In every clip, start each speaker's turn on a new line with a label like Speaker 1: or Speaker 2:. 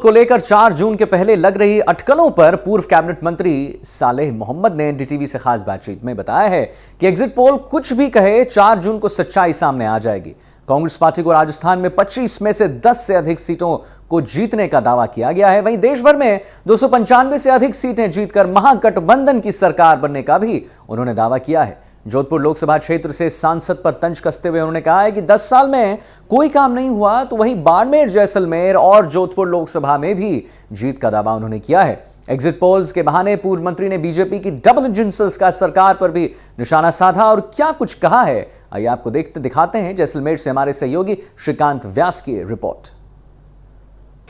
Speaker 1: को लेकर 4 जून के पहले लग रही अटकलों पर पूर्व कैबिनेट मंत्री सालेह मोहम्मद ने एनडीटीवी से खास बातचीत में बताया है कि एग्जिट पोल कुछ भी कहे 4 जून को सच्चाई सामने आ जाएगी। कांग्रेस पार्टी को राजस्थान में 25 में से 10 से अधिक सीटों को जीतने का दावा किया गया है। वहीं देश भर में 295 से अधिक सीटें जीतकर महागठबंधन की सरकार बनने का भी उन्होंने दावा किया है। जोधपुर लोकसभा क्षेत्र से सांसद पर तंज कसते हुए उन्होंने कहा है कि 10 साल में कोई काम नहीं हुआ, तो वहीं बाड़मेर, जैसलमेर और जोधपुर लोकसभा में भी जीत का दावा उन्होंने किया है। एग्जिट पोल्स के बहाने पूर्व मंत्री ने बीजेपी की डबल इंजन सरकार पर भी निशाना साधा और क्या कुछ कहा है, आइए आपको दिखाते हैं जैसलमेर से हमारे सहयोगी श्रीकांत व्यास की रिपोर्ट।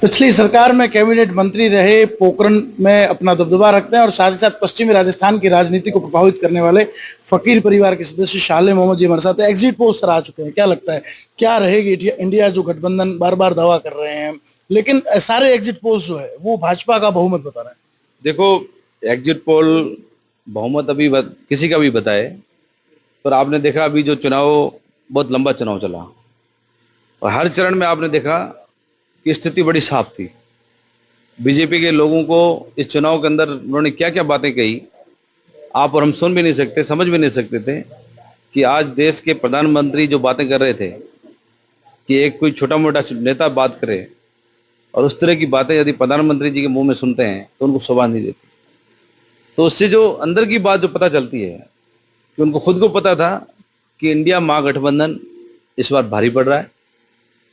Speaker 2: पिछली सरकार में कैबिनेट मंत्री रहे, पोखरण में अपना दबदबा रखते हैं और साथ ही साथ पश्चिमी राजस्थान की राजनीति को प्रभावित करने वाले फकीर परिवार के सदस्य सालेह मोहम्मद जी हमारे साथ एग्जिट पोल सर आ चुके हैं। क्या लगता है क्या रहेगी इंडिया जो गठबंधन बार बार दावा कर रहे हैं, लेकिन सारे एग्जिट पोल्स जो है वो भाजपा का बहुमत बता रहे हैं।
Speaker 3: देखो, एग्जिट पोल बहुमत अभी किसी का भी बताए, पर आपने देखा अभी जो चुनाव, बहुत लंबा चुनाव चला और हर चरण में आपने देखा कि स्थिति बड़ी साफ थी। बीजेपी के लोगों को इस चुनाव के अंदर उन्होंने क्या क्या बातें कही, आप और हम सुन भी नहीं सकते, समझ भी नहीं सकते थे कि आज देश के प्रधानमंत्री जो बातें कर रहे थे कि एक कोई छोटा मोटा नेता बात करे और उस तरह की बातें यदि प्रधानमंत्री जी के मुंह में सुनते हैं तो उनको शोभा नहीं देती। तो उससे जो अंदर की बात जो पता चलती है कि उनको खुद को पता था कि इंडिया महागठबंधन इस बार भारी पड़ रहा है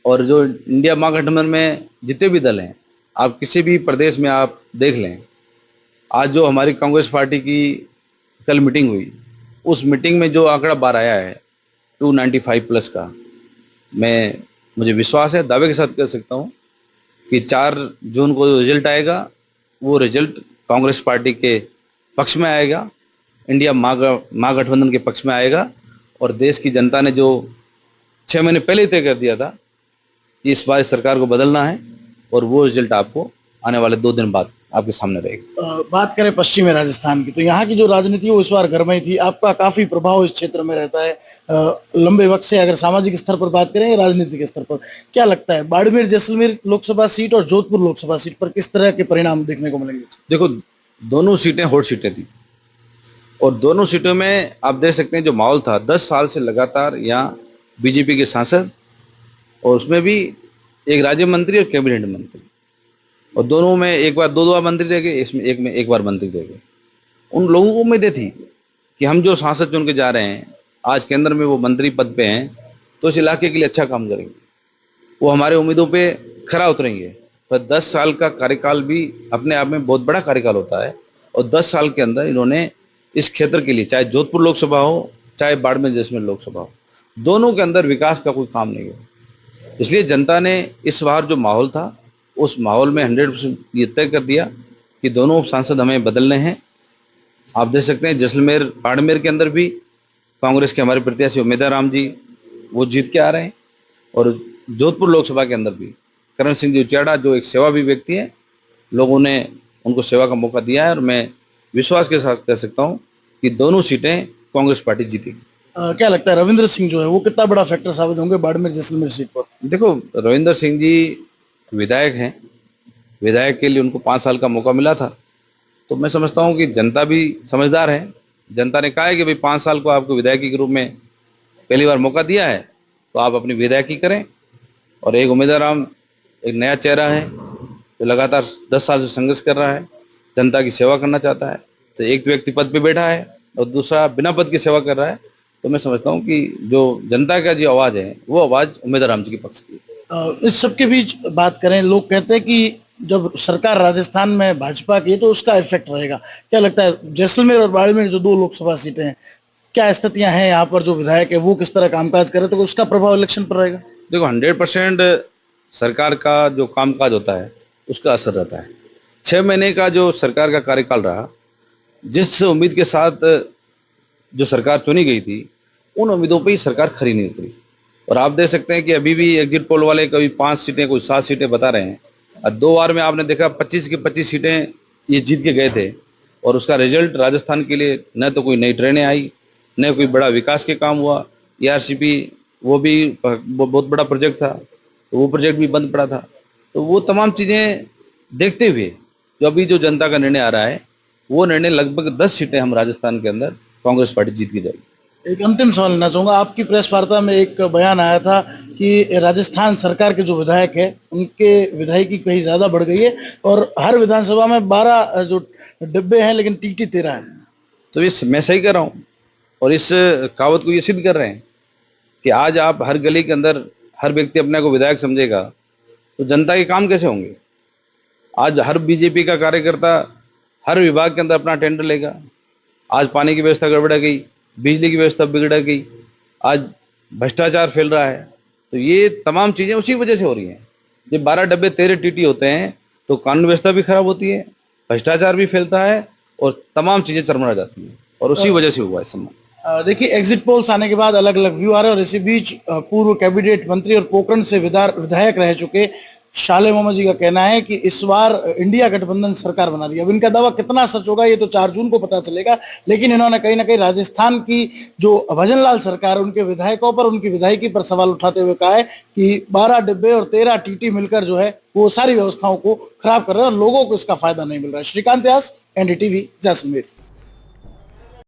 Speaker 3: और जो इंडिया महागठबंधन में जितने भी दल हैं, आप किसी भी प्रदेश में आप देख लें, आज जो हमारी कांग्रेस पार्टी की कल मीटिंग हुई, उस मीटिंग में जो आंकड़ा बाहर आया है 295 प्लस का, मुझे विश्वास है, दावे के साथ कह सकता हूँ कि 4 जून को जो रिजल्ट आएगा वो रिजल्ट कांग्रेस पार्टी के पक्ष में आएगा, इंडिया महागठबंधन के पक्ष में आएगा। और देश की जनता ने जो 6 महीने पहले तय कर दिया था कि इस बार सरकार को बदलना है, और वो रिजल्ट आपको आने वाले 2 दिन बाद आपके सामने रहेगा।
Speaker 2: बात करें पश्चिमी राजस्थान की, तो यहाँ की जो राजनीति है वो इस बार गर्माई थी। आपका काफी प्रभाव इस क्षेत्र में रहता है लंबे वक्त से। अगर सामाजिक स्तर पर बात करें या राजनीतिक स्तर पर, क्या लगता है बाड़मेर जैसलमेर लोकसभा सीट और जोधपुर लोकसभा सीट पर किस तरह के परिणाम देखने को मिलेंगे?
Speaker 3: देखो, दोनों सीटें हॉट सीटें थी और दोनों सीटों में आप देख सकते हैं जो माहौल था, 10 साल से लगातार यहाँ बीजेपी के सांसद और उसमें भी एक राज्य मंत्री और कैबिनेट मंत्री, और दोनों में एक बार 2 बार मंत्री रह गए, इसमें एक में 1 बार मंत्री रह गए। उन लोगों को उम्मीदें थी कि हम जो सांसद चुन के जा रहे हैं, आज केंद्र में वो मंत्री पद पे हैं, तो इस इलाके के लिए अच्छा काम करेंगे, वो हमारे उम्मीदों पे खरा उतरेंगे। पर 10 साल का कार्यकाल भी अपने आप में बहुत बड़ा कार्यकाल होता है और 10 साल के अंदर इन्होंने इस क्षेत्र के लिए, चाहे जोधपुर लोकसभा हो चाहे बाड़मेर जैसलमेर लोकसभा हो, दोनों के अंदर विकास का कोई काम नहीं है। इसलिए जनता ने इस बार जो माहौल था उस माहौल में 100% ये तय कर दिया कि दोनों सांसद हमें बदलने हैं। आप देख सकते हैं जैसलमेर बाड़मेर के अंदर भी कांग्रेस के हमारे प्रत्याशी उम्मीदवार राम जी वो जीत के आ रहे हैं, और जोधपुर लोकसभा के अंदर भी करण सिंह जी उचाड़ा जो एक सेवाभी व्यक्ति है, लोगों ने उनको सेवा का मौका दिया है और मैं विश्वास के साथ कह सकता हूँ कि दोनों सीटें कांग्रेस पार्टी जीतेगी।
Speaker 2: क्या लगता है रविंद्र सिंह जो है वो कितना बड़ा फैक्टर साबित होंगे बाड़मेर जैसलमेर सीट पर?
Speaker 3: देखो, रविंद्र सिंह जी विधायक हैं, विधायक के लिए उनको 5 साल का मौका मिला था, तो मैं समझता हूं कि जनता भी समझदार है। जनता ने कहा है कि भाई 5 साल को आपको विधायकी के रूप में पहली बार मौका दिया है, तो आप अपनी विधायकी करें। और एक उम्मीदवार राम एक नया चेहरा है जो लगातार 10 साल से संघर्ष कर रहा है, जनता की सेवा करना चाहता है। तो एक व्यक्ति पद पे बैठा है और दूसरा बिना पद की सेवा कर रहा है, तो मैं समझता हूँ कि जो जनता का जो आवाज है वो आवाज उम्मीदवार राम जी के पक्ष की है।
Speaker 2: इस सबके बीच बात करें, लोग कहते हैं कि जब सरकार राजस्थान में भाजपा की है तो उसका इफेक्ट रहेगा। क्या लगता है जैसलमेर और बाड़मेर जो 2 लोकसभा सीटें हैं, क्या स्थितियां हैं यहाँ पर, जो विधायक है वो किस तरह कामकाज करे, तो उसका प्रभाव इलेक्शन पर रहेगा?
Speaker 3: देखो, 100% सरकार का जो कामकाज होता है उसका असर रहता है। 6 महीने का जो सरकार का कार्यकाल रहा, जिस उम्मीद के साथ जो सरकार चुनी गई थी, उन उम्मीदों पे ही सरकार खरी नहीं उतरी। और आप देख सकते हैं कि अभी भी एग्जिट पोल वाले कभी 5 सीटें कोई 7 सीटें बता रहे हैं, और 2 बार में आपने देखा 25 की 25 सीटें ये जीत के गए थे, और उसका रिजल्ट राजस्थान के लिए न तो कोई नई ट्रेनें आई, न कोई बड़ा विकास के काम हुआ। ERCP वो भी बहुत बड़ा प्रोजेक्ट था, तो वो प्रोजेक्ट भी बंद पड़ा था। तो वो तमाम चीज़ें देखते हुए जो अभी जो जनता का निर्णय आ रहा है, वो निर्णय लगभग 10 सीटें हम राजस्थान के अंदर कांग्रेस पार्टी जीत के जाएगी।
Speaker 2: एक अंतिम सवाल लेना चाहूंगा, आपकी प्रेस वार्ता में एक बयान आया था कि राजस्थान सरकार के जो विधायक है उनके विधायकी कहीं ज्यादा बढ़ गई है और हर विधानसभा में 12 जो डिब्बे हैं लेकिन टीटी 13 है।
Speaker 3: तो ये मैं सही कर रहा हूँ और इस कहावत को ये सिद्ध कर रहे हैं कि आज आप हर गली के अंदर हर व्यक्ति अपने को विधायक समझेगा तो जनता के काम कैसे होंगे। आज हर बीजेपी का कार्यकर्ता हर विभाग के अंदर अपना टेंडर लेगा। आज पानी की व्यवस्था गड़बड़ा गई, बिजली की व्यवस्था बिगड़ गई, आज भ्रष्टाचार फैल रहा है, तो ये तमाम चीजें उसी वजह से हो रही हैं। जब 12 डब्बे 13 टीटी होते हैं तो कानून व्यवस्था भी खराब होती है, भ्रष्टाचार भी फैलता है और तमाम चीजें चरमरा जाती हैं और उसी वजह से हुआ है सम्मान।
Speaker 2: देखिए, एग्जिट पोल्स आने के बाद अलग अलग व्यू आ रहे हैं और इसी बीच पूर्व कैबिनेट मंत्री और पोखरण से विधायक रह चुके शाले मोहम्मद जी का कहना है कि इस बार इंडिया गठबंधन सरकार बना रही है। अब इनका दावा कितना सच होगा ये तो 4 जून को पता चलेगा, लेकिन इन्होंने कहीं ना कहीं राजस्थान की जो भजनलाल सरकार उनके विधायकों पर उनकी विधायकी पर सवाल उठाते हुए कहा है कि 12 डिब्बे और 13 टीटी मिलकर जो है वो सारी व्यवस्थाओं को खराब कर रहे हैं और लोगों को इसका फायदा नहीं मिल रहा है। श्रीकांत व्यास, एनडीटीवी, जैसलमेर।